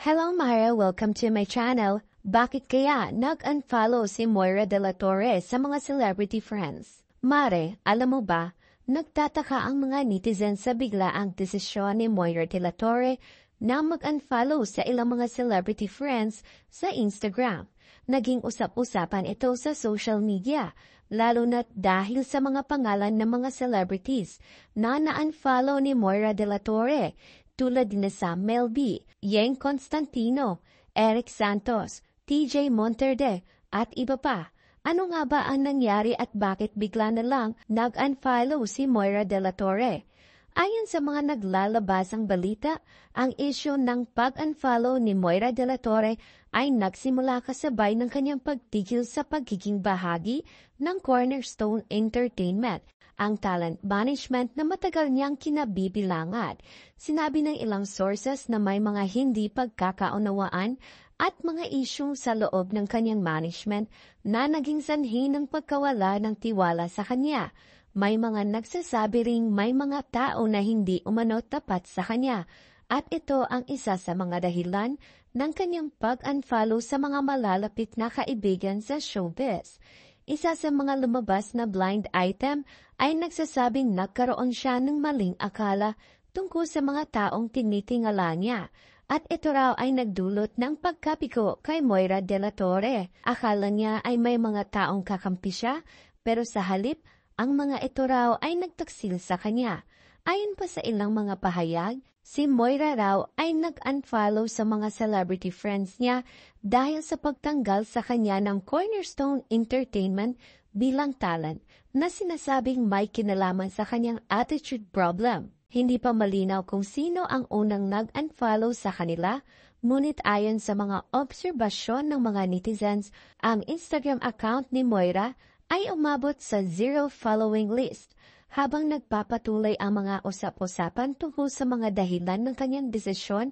Hello Mara, welcome to my channel. Bakit kaya nag-unfollow si Moira de la Torre sa mga celebrity friends? Mare, alam mo ba, nagtataka ang mga netizens sa biglaang desisyon ni Moira de la Torre na mag-unfollow sa ilang mga celebrity friends sa Instagram. Naging usap-usapan ito sa social media, lalo na dahil sa mga pangalan ng mga celebrities na na-unfollow ni Moira de la Torre, tulad ni Sam Melby, Yeng Constantino, Eric Santos, TJ Monterde, at iba pa. Ano nga ba ang nangyari at bakit bigla na lang nag-unfollow si Moira de la Torre? Ayon sa mga naglalabasang balita, ang issue ng pag-unfollow ni Moira de la Torre ay nagsimula kasabay ng kanyang pagtigil sa pagiging bahagi ng Cornerstone Entertainment, ang talent management na matagal niyang kinabibilangan. Sinabi ng ilang sources na may mga hindi pagkakaunawaan at mga isyung sa loob ng kanyang management na naging sanhi ng pagkawala ng tiwala sa kanya. May mga nagsasabi ring may mga tao na hindi umano tapat sa kanya at ito ang isa sa mga dahilan ng kanyang pag-unfollow sa mga malalapit na kaibigan sa showbiz. Isa sa mga lumabas na blind item ay nagsasabing nagkaroon siya ng maling akala tungkol sa mga taong tinitingala niya. At ito raw ay nagdulot ng pagkapiko kay Moira de la Torre. Akala niya ay may mga taong kakampi siya, pero sa halip, ang mga ito raw ay nagtaksil sa kanya. Ayon pa sa ilang mga pahayag, si Moira raw ay nag-unfollow sa mga celebrity friends niya dahil sa pagtanggal sa kanya ng Cornerstone Entertainment bilang talent na sinasabing may kinalaman sa kanyang attitude problem. Hindi pa malinaw kung sino ang unang nag-unfollow sa kanila, ngunit ayon sa mga obserbasyon ng mga netizens, ang Instagram account ni Moira ay umabot sa 0 following list. Habang nagpapatuloy ang mga usap-usapan tungkol sa mga dahilan ng kanyang desisyon,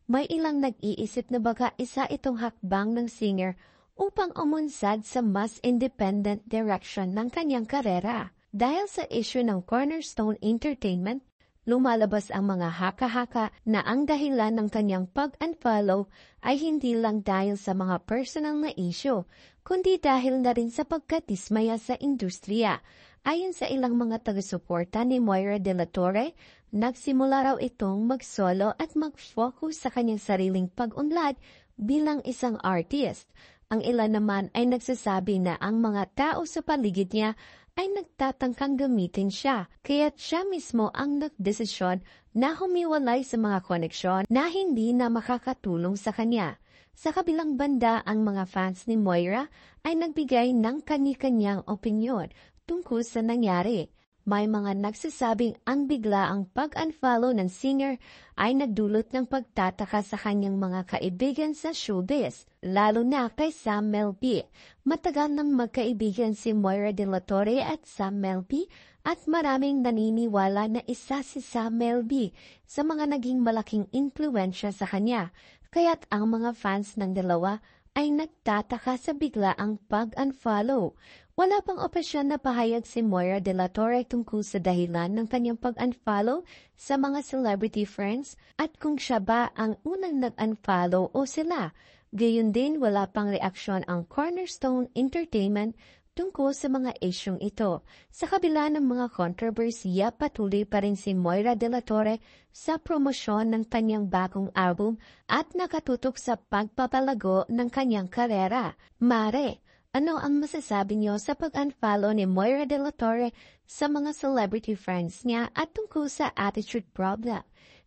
may ilang nag-iisip na baka isa itong hakbang ng singer upang umunsad sa mas independent direction ng kanyang karera. Dahil sa issue ng Cornerstone Entertainment, lumalabas ang mga haka-haka na ang dahilan ng kanyang pag-unfollow ay hindi lang dahil sa mga personal na issue, kundi dahil na rin sa pagkadismaya sa industriya. Ayon sa ilang mga taga-suporta ni Moira de la Torre, nagsimula raw itong mag-solo at mag-focus sa kanyang sariling pag-unlad bilang isang artist. Ang ilan naman ay nagsasabi na ang mga tao sa paligid niya ay nagtatangkang gamitin siya, kaya't siya mismo ang nagdesisyon na humiwalay sa mga koneksyon na hindi na makakatulong sa kanya. Sa kabilang banda, ang mga fans ni Moira ay nagbigay ng kani-kanyang opinyon tungkol sa nangyari. May mga nagsasabing ang biglaang pag-unfollow ng singer ay nagdulot ng pagtataka sa kanyang mga kaibigan sa showbiz, lalo na kay Sam Melby. Matagal nang magkaibigan si Moira de la Torre at Sam Melby at maraming naniniwala na isa si Sam Melby sa mga naging malaking impluwensya sa kanya. Kaya't ang mga fans ng dalawa ay nagtataka sa biglaang pag-unfollow. Wala pang opisyal na pahayag si Moira de la Torre tungkol sa dahilan ng kanyang pag-unfollow sa mga celebrity friends at kung siya ba ang unang nag-unfollow o sila. Gayon din, wala pang reaksyon ang Cornerstone Entertainment tungkol sa mga isyong ito. Sa kabila ng mga kontrobersiya, patuloy pa rin si Moira de la Torre sa promosyon ng kanyang bagong album at nakatutok sa pagpapalago ng kanyang karera. Mare, ano ang masasabi niyo sa pag-unfollow ni Moira de la Torre sa mga celebrity friends niya at tungkol sa attitude problem?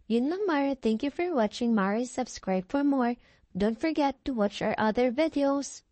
Yun lang Mara, thank you for watching Mara. Subscribe for more. Don't forget to watch our other videos.